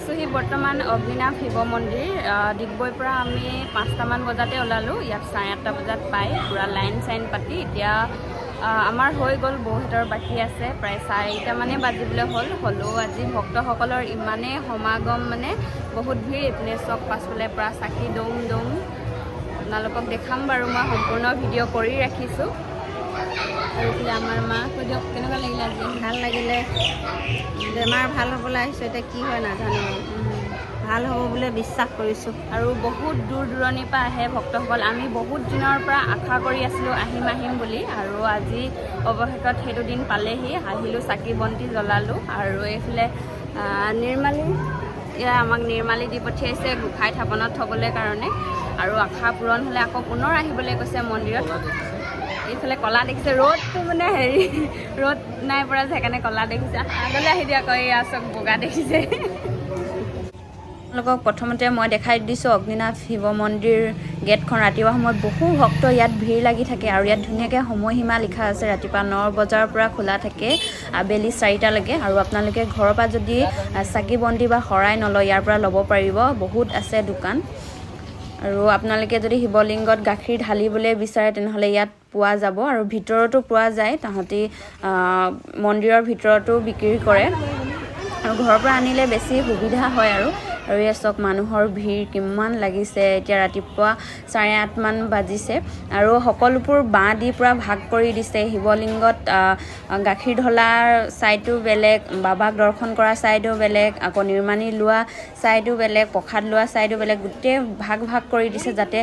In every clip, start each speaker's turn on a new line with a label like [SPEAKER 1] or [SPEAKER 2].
[SPEAKER 1] আছোহি বৰ্তমান অগ্নিনাভ শিৱ মন্দিৰ ডিগবৈৰ পৰা আমি 5টামান বজাতে ওলালোঁ ইয়াত 8:30 বজাত পাই পুৰা লাইন চাইন পাতি এতিয়া আমাৰ হৈ গ'ল বহুতৰ বাকী আছে প্ৰায় 4টা মানে বাজিবলৈ হ'লেও আজি ভক্তসকলৰ ইমানেই সমাগম মানে বহুত ভিৰ এইপিনে চব পাছফালে পৰা চাকি দৌম আপোনালোকক দেখাম বাৰু মই সম্পূৰ্ণ ভিডিঅ' কৰি ৰাখিছোঁ আৰু এইফালে আমাৰ মা কৈ দিয়ক কেনেকুৱা লাগিলে আজি
[SPEAKER 2] ভাল লাগিলে বেমাৰ ভাল হ'বলৈ আহিছোঁ এতিয়া কি হয় নাজানো ভাল হ'ব বুলি বিশ্বাস কৰিছোঁ
[SPEAKER 1] আৰু বহুত দূৰ দূৰণিৰ পৰা আহে ভক্তসকল আমি বহুত দিনৰ পৰা আশা কৰি আছিলোঁ আহিম বুলি আৰু আজি অৱশেষত সেইটো দিন পালেহি আহিলোঁ চাকি বন্তি জ্বলালোঁ আৰু এইফালে নিৰ্মালী আমাক নিৰ্মালী দি পঠিয়াইছে গোঁসাই থাপনাত থ'বলৈ কাৰণে আৰু আশা পূৰণ হ'লে আকৌ পুনৰ আহিবলৈ কৈছে মন্দিৰত এইফালে কলা দেখিছে ৰ'দটো মানে ৰ'দ নাই পৰা সেইকাৰণে কলা দেখিছে আগলৈ আহি দিয়া আকৌ এয়া চব বগা দেখিছে আপোনালোকক প্ৰথমতে মই দেখাই দিছোঁ অগ্নিনাভ শিৱ মন্দিৰ গেটখন ৰাতিপুৱা সময়ত বহু ভক্ত ইয়াত ভিৰ লাগি থাকে আৰু ইয়াত ধুনীয়াকৈ সময়সীমা লিখা আছে ৰাতিপুৱা 9 বজাৰ পৰা খোলা থাকে আবেলি 4টালৈকে আৰু আপোনালোকে ঘৰৰ পৰা যদি চাকি বন্তি বা শৰাই নলয় ইয়াৰ পৰা ল'ব পাৰিব বহুত আছে দোকান আৰু আপোনালোকে যদি শিৱলিংগত গাখীৰ ঢালিবলৈ বিচাৰে তেনেহ'লে ইয়াত পোৱা যাব আৰু ভিতৰতো পোৱা যায় তাহাঁতি মন্দিৰৰ ভিতৰতো বিক্ৰী কৰে আৰু ঘৰৰ পৰা আনিলে বেছি সুবিধা হয় আৰু এই চব মানুহৰ ভিৰ কিমান লাগিছে এতিয়া ৰাতিপুৱা 8:30মান বাজিছে আৰু সকলোবোৰ বাঁহ দি পূৰা ভাগ কৰি দিছে শিৱলিংগত গাখীৰ ঢলাৰ ছাইডটো বেলেগ বাবাক দৰ্শন কৰা ছাইডো বেলেগ আকৌ নিৰ্মাণী লোৱা ছাইডো বেলেগ প্ৰসাদ লোৱা ছাইডো বেলেগ গোটেই ভাগ কৰি দিছে যাতে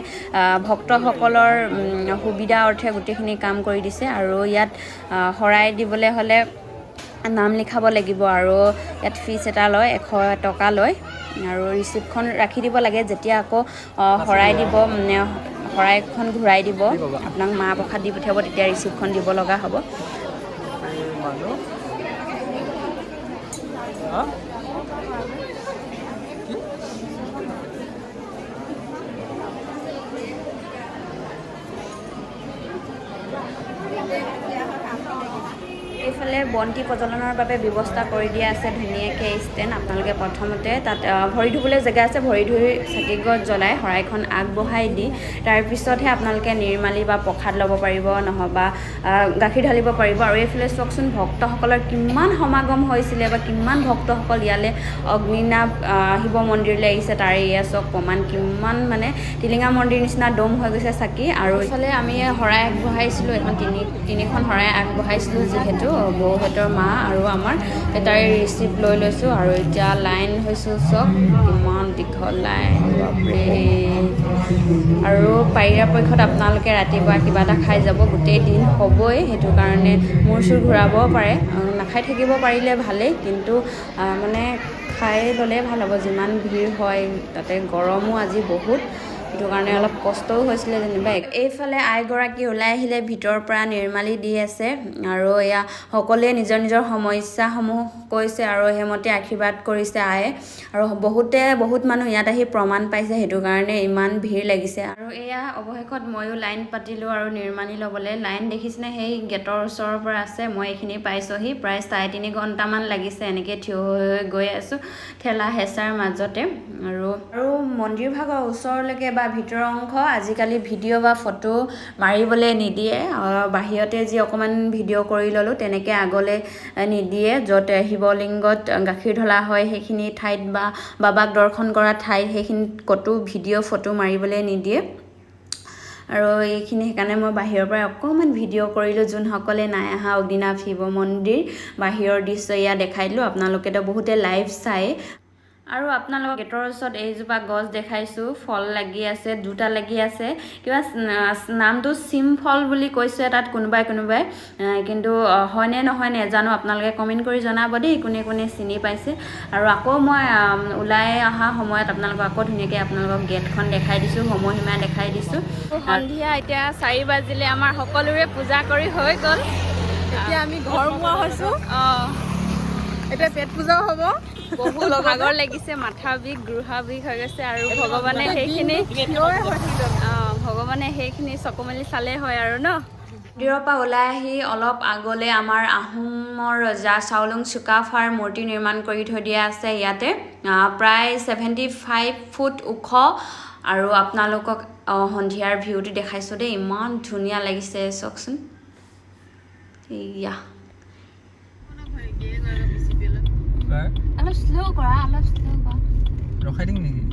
[SPEAKER 1] ভক্তসকলৰ সুবিধা অৰ্থে গোটেইখিনি কাম কৰি দিছে আৰু ইয়াত শৰাই দিবলৈ হ'লে নাম লিখাব লাগিব আৰু ইয়াত ফিজ এটা লয় 100 টকা লয় আৰু ৰিচিপ্টখন ৰাখি দিব লাগে যেতিয়া আকৌ শৰাই দিব শৰাইখন ঘূৰাই দিব আপোনাক মাহ প্ৰসাদ দি পঠিয়াব তেতিয়া ৰিচিপ্টখন দিব লগা হ'ব এইফালে বন্তি প্ৰজ্বলনৰ বাবে ব্যৱস্থা কৰি দিয়া আছে ধুনীয়াকৈ ষ্টেণ্ড আপোনালোকে প্ৰথমতে তাত ভৰি ধুবলৈ জেগা আছে ভৰি ধুই চাকিগছ জ্বলাই শৰাইখন আগবঢ়াই দি তাৰপিছতহে আপোনালোকে নিৰ্মালী বা প্ৰসাদ ল'ব পাৰিব নহবা গাখীৰ ঢালিব পাৰিব আৰু এইফালে চাওকচোন ভক্তসকলৰ কিমান সমাগম হৈছিলে বা কিমান ভক্তসকল ইয়ালৈ অগ্নিনাভ শিৱ মন্দিৰলৈ আহিছে তাৰে এয়া চাওক প্ৰমাণ কিমান মানে টিলিঙা মন্দিৰ নিচিনা দম হৈ গৈছে চাকি আৰু এইফালে আমি শৰাই আগবঢ়াইছিলোঁ এখন তিনিখন শৰাই আগবঢ়াইছিলোঁ যিহেতু বৌহঁতৰ মা আৰু আমাৰ তাৰে ৰিচিপ্ট লৈ লৈছোঁ আৰু এতিয়া লাইন হৈছোঁ চব কিমান দীঘল লাইন বাপৰে আৰু পৰাপক্ষত আপোনালোকে ৰাতিপুৱা কিবা এটা খাই যাব গোটেই দিন হ'বই সেইটো কাৰণে মূৰ চুৰ ঘূৰাবও পাৰে নাখাই থাকিব পাৰিলে ভালেই কিন্তু মানে খাই ল'লে ভাল হ'ব যিমান ভিৰ হয় তাতে গৰমো আজি বহুত সেইটো কাৰণে অলপ কষ্টও হৈছিলে যেনিবা এইফালে আইগৰাকী ওলাই আহিলে ভিতৰৰ পৰা নিৰ্মালী দি আছে আৰু এয়া সকলোৱে নিজৰ সমস্যাসমূহ কৈছে আৰু সেইমতে আশীৰ্বাদ কৰিছে আয়ে আৰু বহুত মানুহ ইয়াত আহি প্ৰমাণ পাইছে সেইটো কাৰণে ইমান ভিৰ লাগিছে আৰু এয়া অৱশেষত ময়ো লাইন পাতিলোঁ আৰু নিৰ্মালী ল'বলৈ লাইন দেখিছেনে সেই গেটৰ ওচৰৰ পৰা আছে মই এইখিনি পাইছোঁহি প্ৰায় 3.5 ঘণ্টামান লাগিছে এনেকৈ থিয় হৈ গৈ আছোঁ ঠেলা হেঁচাৰ মাজতে আৰু মন্দিৰ ভাগৰ ওচৰলৈকে বা ভিতৰৰ অংশ আজিকালি ভিডিঅ' বা ফটো মাৰিবলৈ নিদিয়ে বাহিৰতে যি অকণমান ভিডিঅ' কৰি ল'লোঁ তেনেকৈ আগলৈ নিদিয়ে য'ত শিৱলিংগত গাখীৰ ঢলা হয় সেইখিনি ঠাইত বা বাবাক দৰ্শন কৰা ঠাইত সেইখিনিত ক'তো ভিডিঅ' ফটো মাৰিবলৈ নিদিয়ে আৰু এইখিনি সেইকাৰণে মই বাহিৰৰ পৰা অকণমান ভিডিঅ' কৰিলোঁ যোনসকলে নাই অহা অগ্নিনাভ শিৱ মন্দিৰ বাহিৰৰ দৃশ্য এয়া দেখাই দিলোঁ আপোনালোকেতো বহুতে লাইভ চাই আৰু আপোনালোকক গেটৰ ওচৰত এইজোপা গছ দেখাইছোঁ ফল লাগি আছে 2টা লাগি আছে কিবা নামটো চিম ফল বুলি কৈছে তাত কোনোবাই কিন্তু হয়নে নহয় নেজানো আপোনালোকে কমেণ্ট কৰি জনাব দেই কোনে চিনি পাইছে আৰু আকৌ মই ওলাই অহা সময়ত আপোনালোকক আকৌ ধুনীয়াকৈ আপোনালোকক গেটখন দেখাই দিছোঁ সময়সীমা দেখাই দিছোঁ সন্ধিয়া এতিয়া 4 বাজিলে আমাৰ সকলোৰে পূজা কৰি হৈ গ'ল
[SPEAKER 2] এতিয়া আমি ঘৰমুৱা হৈছোঁ এতিয়া পেট পূজাও হ'ব
[SPEAKER 1] বহুত ভাগৰ লাগিছে মাথা বিষ গৃহা বিষ হৈ গৈছে আৰু ভগৱানে সেইখিনি চকু মেলি চালে হয় আৰু ন মন্দিৰৰ পৰা ওলাই আহি অলপ আগলৈ আমাৰ আহোমৰ ৰজা চাওলুং চুকাফাৰ মূৰ্তি নিৰ্মাণ কৰি থৈ দিয়া আছে ইয়াতে প্ৰায় 75 ফুট ওখ আৰু আপোনালোকক সন্ধিয়াৰ ভিউটো দেখাইছোঁ দেই ইমান ধুনীয়া লাগিছে চাওকচোন এয়া
[SPEAKER 2] অলপ শ্ল' কৰা
[SPEAKER 3] ৰখাই দিম নেকি